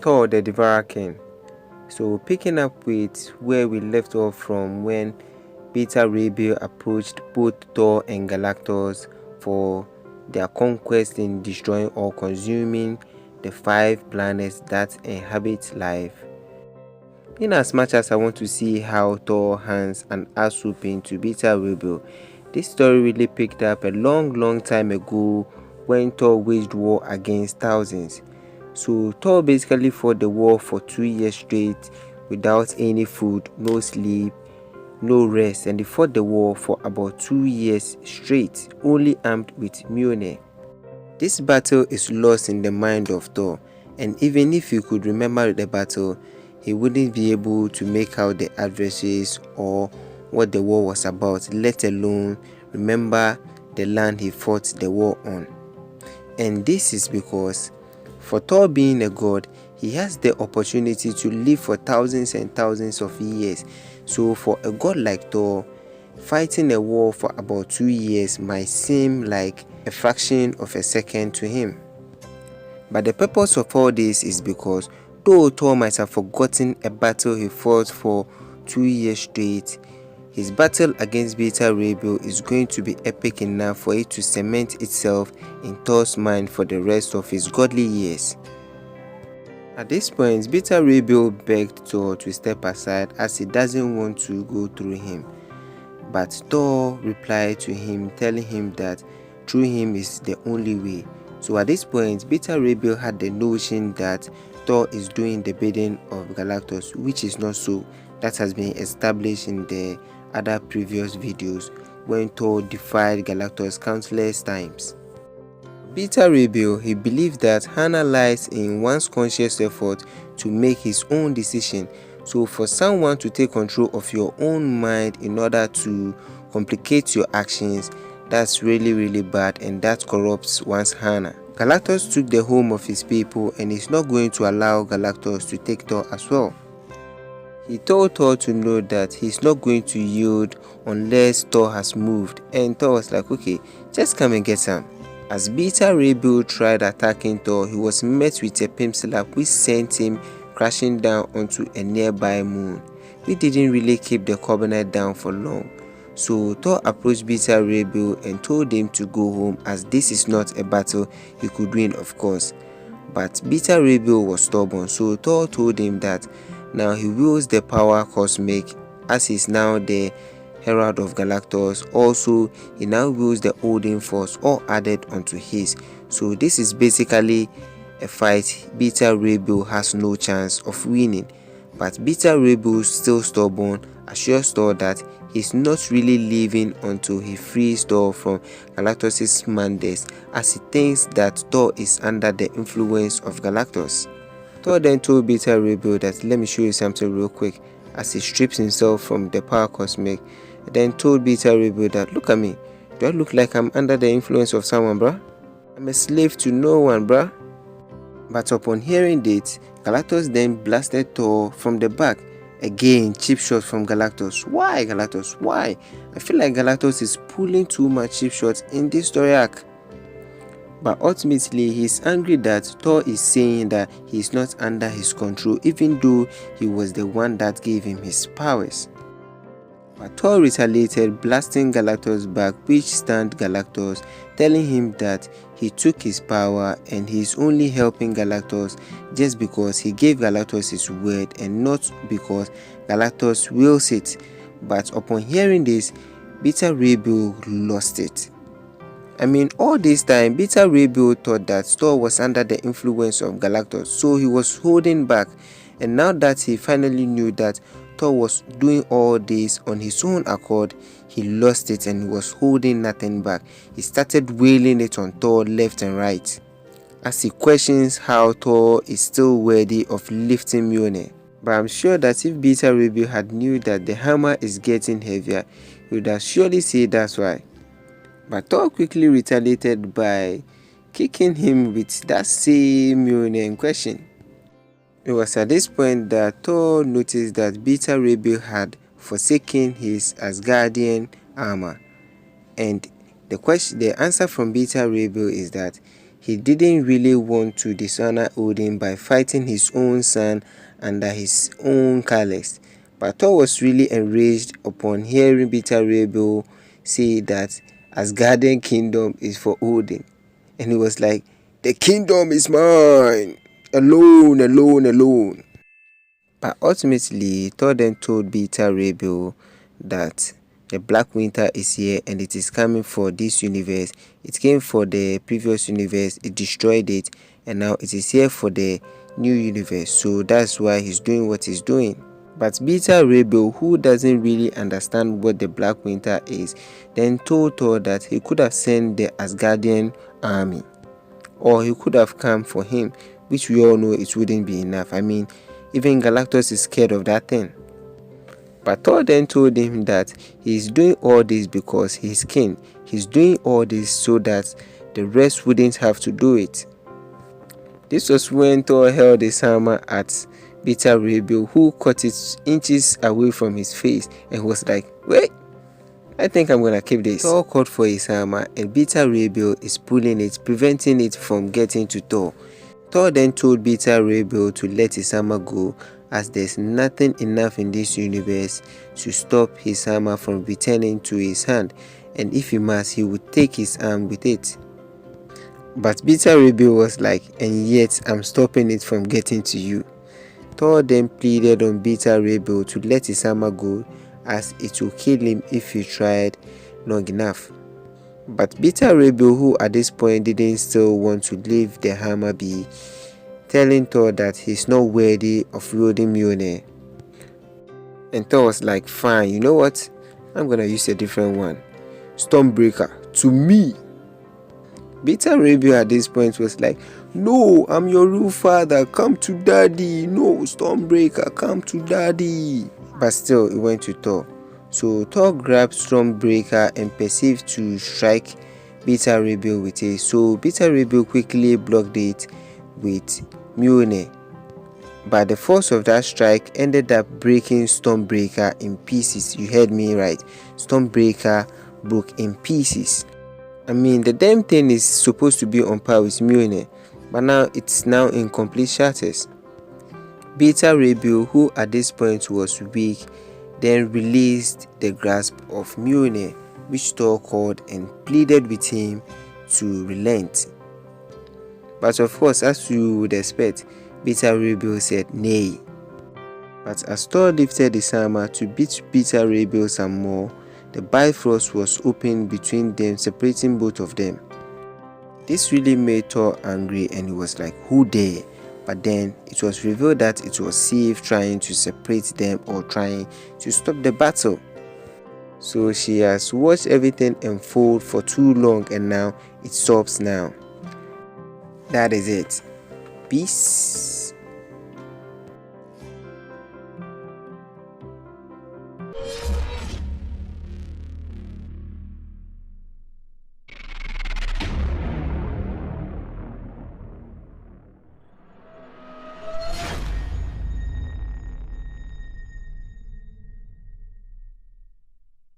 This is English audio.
Thor the Devourer King. So picking up with where we left off from when Beta Ray Bill approached both Thor and Galactus for their conquest in destroying or consuming the 5 planets that inhabit life. In as much as I want to see how Thor hands an ass whooping to Beta Ray Bill, this story really picked up a long time ago when Thor waged war against thousands. So Thor basically fought the war for 2 years straight without any food, no sleep, no rest, and he fought the war for about 2 years straight, only armed with Mjolnir. This battle is lost in the mind of Thor, and even if he could remember the battle, he wouldn't be able to make out the adversaries or what the war was about, let alone remember the land he fought the war on. And this is because, for Thor being a god, he has the opportunity to live for thousands and thousands of years. So for a god like Thor, fighting a war for about 2 years might seem like a fraction of a second to him. But the purpose of all this is because though Thor might have forgotten a battle he fought for 2 years straight, his battle against Beta Ray Bill is going to be epic enough for it to cement itself in Thor's mind for the rest of his godly years. At this point, Beta Ray Bill begged Thor to step aside as he doesn't want to go through him. But Thor replied to him, telling him that through him is the only way. So at this point, Beta Ray Bill had the notion that Thor is doing the bidding of Galactus, which is not so. That has been established in the other previous videos when Thor defied Galactus countless times. Beta Ray Bill, he believed that Hannah lies in one's conscious effort to make his own decision. So for someone to take control of your own mind in order to complicate your actions, that's really bad, and that corrupts one's Hannah. Galactus took the home of his people and is not going to allow Galactus to take Thor as well. He told Thor to know that he's not going to yield unless Thor has moved, and Thor was like, okay, just come and get some. As Beta Ray Bill tried attacking Thor, he was met with a pimp slap which sent him crashing down onto a nearby moon. He didn't really keep the covenant down for long. So Thor approached Beta Ray Bill and told him to go home, as this is not a battle he could win, of course. But Beta Ray Bill was stubborn, so Thor told him that now he wields the power cosmic, as he's now the herald of Galactus. Also, he now wields the Odin force, all added onto his. So this is basically a fight Beta Ray Bill has no chance of winning. But Beta Ray Bill, still stubborn, assures Thor that he's not really leaving until he frees Thor from Galactus' madness, as he thinks that Thor is under the influence of Galactus. Thor then told Beta Ray Bill that let me show you something real quick, as he strips himself from the power cosmic, and then told Beta Ray Bill that look at me, do I look like I'm under the influence of someone, bruh? I'm a slave to no one, bruh. But upon hearing this, Galactus then blasted Thor from the back. Again, cheap shot from Galactus. Why, Galactus? Why? I feel like Galactus is pulling too much cheap shots in this story arc. But ultimately, he's angry that Thor is saying that he's not under his control, even though he was the one that gave him his powers. But Thor retaliated, blasting Galactus back, which stunned Galactus, telling him that he took his power and he's only helping Galactus just because he gave Galactus his word and not because Galactus wills it. But upon hearing this, Beta Ray Bill lost it. I mean, all this time, Beta Ray Bill thought that Thor was under the influence of Galactus, so he was holding back. And now that he finally knew that Thor was doing all this on his own accord, he lost it and he was holding nothing back. He started wailing it on Thor left and right, as he questions how Thor is still worthy of lifting Mjolnir. But I'm sure that if Beta Ray Bill had knew that the hammer is getting heavier, he would have surely said that's why. But Thor quickly retaliated by kicking him with that same Mjolnir in question. It was at this point that Thor noticed that Beta Ray Bill had forsaken his Asgardian armor, and the answer from Beta Ray Bill is that he didn't really want to dishonor Odin by fighting his own son under his own colors. But Thor was really enraged upon hearing Peter Rebel say that Asgardian kingdom is for Odin. And he was like, "The kingdom is mine! Alone, alone, alone." But ultimately, Thor then told Beta Ray Bill that the Black Winter is here and it is coming for this universe. It came for the previous universe, it destroyed it, and now it is here for the new universe. So that's why he's doing what he's doing. But Beta Ray Bill, who doesn't really understand what the Black Winter is, then told Thor that he could have sent the Asgardian army, or he could have come for him, which we all know it wouldn't be enough. I mean, even Galactus is scared of that thing. But Thor then told him that he's doing all this because he's king. He's doing all this so that the rest wouldn't have to do it. This was when Thor held his hammer at Beta Ray Bill, who cut it inches away from his face and was like, "Wait, I think I'm gonna keep this." Thor called for his hammer and Beta Ray Bill is pulling it, preventing it from getting to Thor. Thor then told Beta Ray Bill to let his hammer go, as there's nothing enough in this universe to stop his hammer from returning to his hand, and if he must, he would take his arm with it. But Beta Ray Bill was like, "And yet I'm stopping it from getting to you." Thor then pleaded on Beta Ray Bill to let his hammer go, as it will kill him if he tried long enough. But Beta Ray Bill, who at this point didn't still want to leave the hammer be, telling Thor that he's not worthy of wielding Mjolnir. And Thor was like, "Fine, you know what? I'm gonna use a different one. Stormbreaker, to me." Beta Ray Bill at this point was like, "No, I'm your real father. Come to daddy. No, Stormbreaker, come to daddy." But still, it went to Thor. So Thor grabbed Stormbreaker and perceived to strike Beta Ray Bill with it. So Beta Ray Bill quickly blocked it with Mjolnir. But the force of that strike ended up breaking Stormbreaker in pieces. You heard me right. Stormbreaker broke in pieces. I mean, the damn thing is supposed to be on par with Mjolnir, but now it's now in complete shatters. Beta Ray Bill, who at this point was weak, then released the grasp of Mjolnir, which Thor called and pleaded with him to relent. But of course, as you would expect, Beta Ray Bill said nay. But as Thor lifted his hammer to beat Beta Ray Bill some more, the Bifrost was opened between them, separating both of them. This really made Thor angry and he was like, "Who dare?" But then it was revealed that it was Sif trying to separate them or trying to stop the battle. So she has watched everything unfold for too long and now it stops now. That is it. Peace.